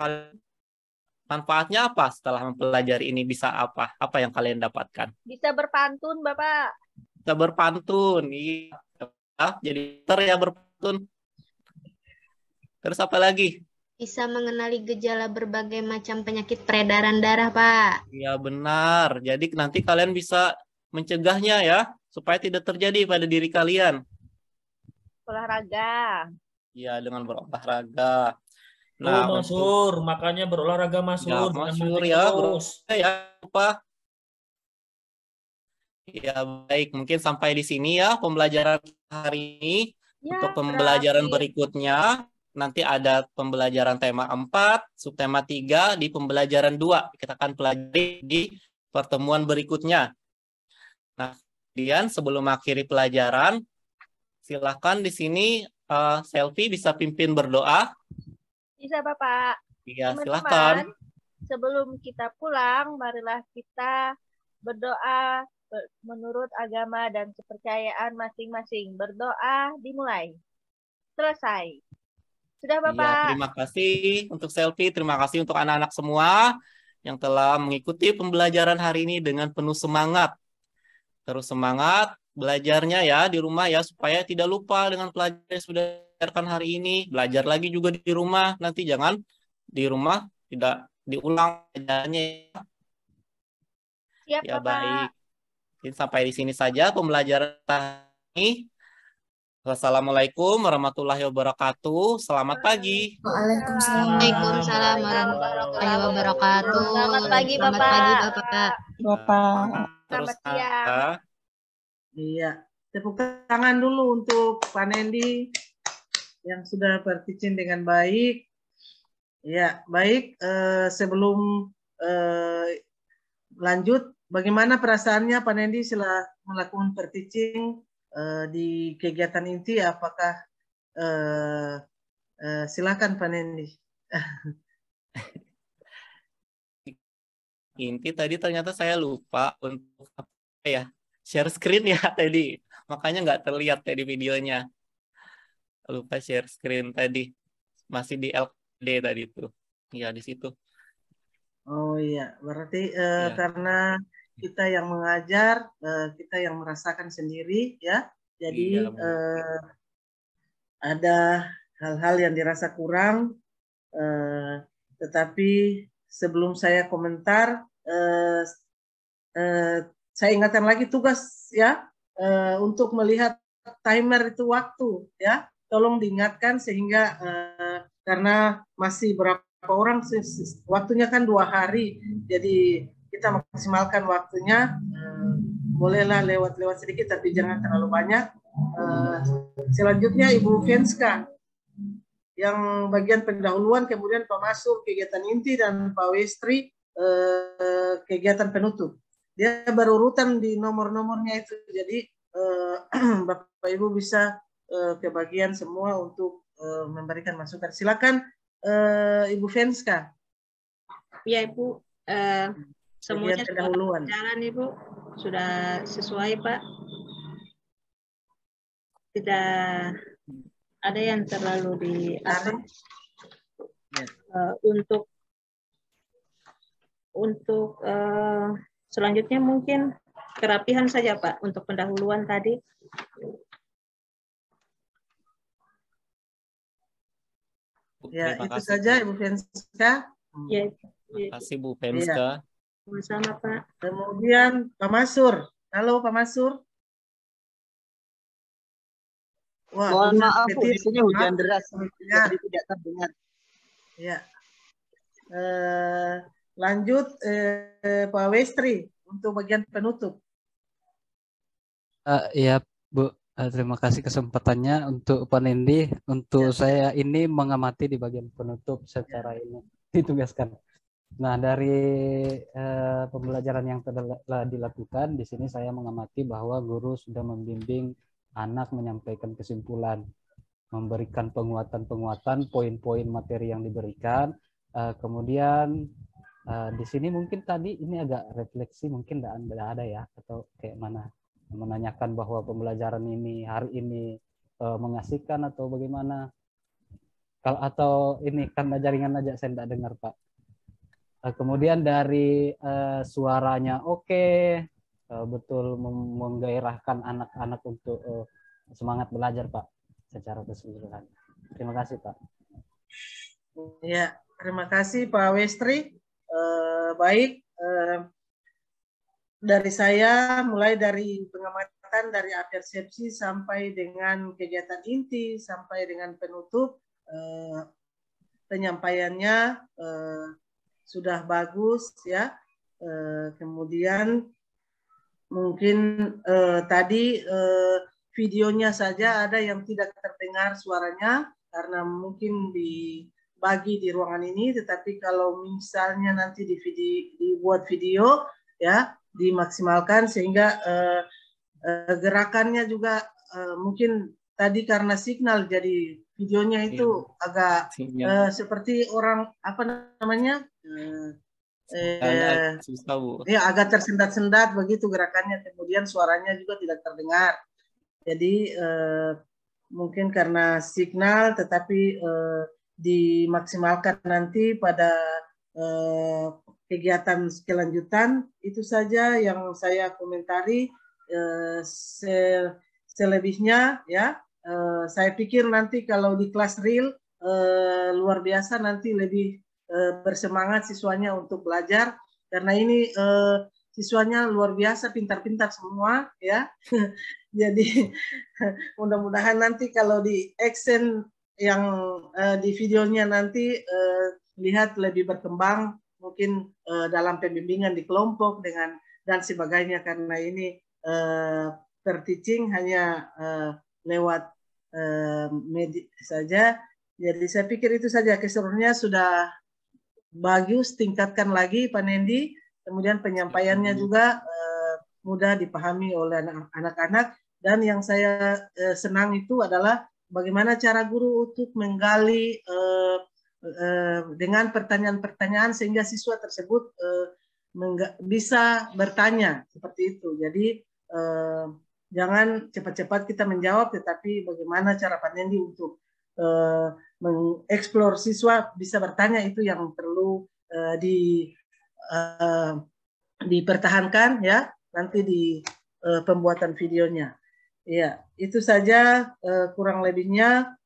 manfaatnya apa setelah mempelajari ini? Bisa apa? Apa yang kalian dapatkan? Bisa berpantun, Bapak. Bisa berpantun. Iya. Jadi pinter ya berpantun. Terus apa lagi? Bisa mengenali gejala berbagai macam penyakit peredaran darah, Pak. Ya benar. Jadi nanti kalian bisa mencegahnya ya, supaya tidak terjadi pada diri kalian. Olahraga. Ya, dengan berolahraga. Nah, Masur, makanya berolahraga, Masur. Ya, Masur ya, ya, apa? Ya, baik. Mungkin sampai di sini ya pembelajaran hari ini. Ya, untuk pembelajaran berikutnya, nanti ada pembelajaran tema 4, subtema 3 di pembelajaran 2. Kita akan pelajari di pertemuan berikutnya. Nah, Kemudian sebelum akhiri pelajaran, silakan di sini Selfie bisa pimpin berdoa. Bisa Bapak. Iya, Teman-teman, silakan. sebelum kita pulang, marilah kita berdoa menurut agama dan kepercayaan masing-masing. Berdoa dimulai. Selesai. Sudah Iya, Bapak? terima kasih untuk Selfie, terima kasih untuk anak-anak semua yang telah mengikuti pembelajaran hari ini dengan penuh semangat. Terus semangat belajarnya ya di rumah ya, supaya tidak lupa dengan pelajaran yang sudah diajarkan hari ini. Belajar lagi juga di rumah, nanti jangan di rumah tidak diulang pelajarannya. Siap, Ya, Bapak. baik. Jadi, sampai di sini saja pembelajaran ini. Wassalamualaikum warahmatullahi wabarakatuh. Selamat pagi. Waalaikumsalam warahmatullahi wabarakatuh. Selamat pagi, Selamat Bapak. pagi, Bapak. Terus Selamat siang. Iya, tepuk tangan dulu untuk Pak Nendi yang sudah berteaching dengan baik. Ya, baik. Sebelum lanjut, bagaimana perasaannya Pak Nendi setelah melakukan berteaching di kegiatan inti? Apakah silakan Pak Nendi. Inti tadi ternyata saya lupa untuk apa ya, share screen ya tadi, makanya nggak terlihat tadi videonya. Lupa share screen tadi, masih di LKD tadi itu, ya di situ. Oh iya, berarti Ya. karena kita yang mengajar, kita yang merasakan sendiri ya. Jadi Iya, Bu. ada hal-hal yang dirasa kurang, tetapi sebelum saya komentar, saya ingatkan lagi tugas ya, untuk melihat timer itu waktu ya. Tolong diingatkan sehingga karena masih berapa orang, waktunya kan 2 hari, jadi kita maksimalkan waktunya. Bolehlah lewat-lewat sedikit, tapi jangan terlalu banyak. Selanjutnya Ibu Fenska yang bagian pendahuluan, kemudian Pak Masur kegiatan inti, dan Pak Westri kegiatan penutup. Dia berurutan di nomor-nomornya itu, jadi Bapak Ibu bisa kebagian semua untuk memberikan masukan. Silakan Ibu Fenska. Ya Ibu, semuanya sudah pendahuluan. jalan Ibu, sudah sesuai Pak. Tidak ada yang terlalu diatur. Untuk selanjutnya mungkin kerapihan saja Pak untuk pendahuluan tadi. Ya, Terima itu kasih, saja Bu. Ibu Fenska. Ya, Terima kasih Bu Fenska. sama-sama Pak. Kemudian Pak Masur. Halo Pak Masur. Wah, Mohon maaf Bu, Betty, di sini hujan deras, ya. jadi tidak terdengar. Ya. Lanjut Pak Westri untuk bagian penutup. Iya Bu, terima kasih kesempatannya untuk Pak Nendi. Untuk saya ini mengamati di bagian penutup secara ini ditugaskan. Nah, dari pembelajaran yang telah dilakukan di sini saya mengamati bahwa guru sudah membimbing anak menyampaikan kesimpulan, memberikan penguatan-penguatan poin-poin materi yang diberikan. Kemudian di sini mungkin tadi ini agak refleksi, mungkin tidak ada ya, atau kayak mana, menanyakan bahwa pembelajaran ini hari ini mengasihkan atau bagaimana. Kalau atau ini karena jaringan aja saya tidak dengar Pak. Kemudian dari suaranya oke, betul menggairahkan anak-anak untuk semangat belajar Pak secara keseluruhan. Terima kasih Pak. Ya, terima kasih Pak Westri. Baik, dari saya mulai dari pengamatan dari persepsi sampai dengan kegiatan inti sampai dengan penutup, penyampaiannya sudah bagus ya. Kemudian mungkin tadi videonya saja ada yang tidak terdengar suaranya karena mungkin dibagi di ruangan ini, tetapi kalau misalnya nanti dibuat video ya, dimaksimalkan sehingga Gerakannya juga mungkin tadi karena signal jadi videonya itu agak seperti orang apa namanya ya agak tersendat-sendat begitu gerakannya, kemudian suaranya juga tidak terdengar. Jadi mungkin karena signal, tetapi dimaksimalkan nanti pada kegiatan kelanjutan. Itu saja yang saya komentari. Selebihnya ya saya pikir nanti kalau di kelas real luar biasa, nanti lebih bersemangat siswanya untuk belajar, karena ini siswanya luar biasa pintar-pintar semua ya. Jadi mudah-mudahan nanti kalau di action yang di videonya nanti lihat lebih berkembang, mungkin dalam pembimbingan di kelompok dengan dan sebagainya, karena ini per teaching hanya lewat media saja. Jadi saya pikir itu saja, keseluruhannya sudah bagus, tingkatkan lagi Pak Nendi, kemudian penyampaiannya juga mudah dipahami oleh anak-anak, dan yang saya senang itu adalah bagaimana cara guru untuk menggali dengan pertanyaan-pertanyaan sehingga siswa tersebut bisa bertanya seperti itu. Jadi jangan cepat-cepat kita menjawab, tetapi bagaimana cara Pak Nendi untuk mengeksplor siswa bisa bertanya, itu yang perlu dipertahankan ya nanti di pembuatan videonya. Ya, itu saja kurang lebihnya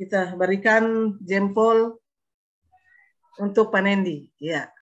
kita berikan jempol untuk Pak Nendi. Ya.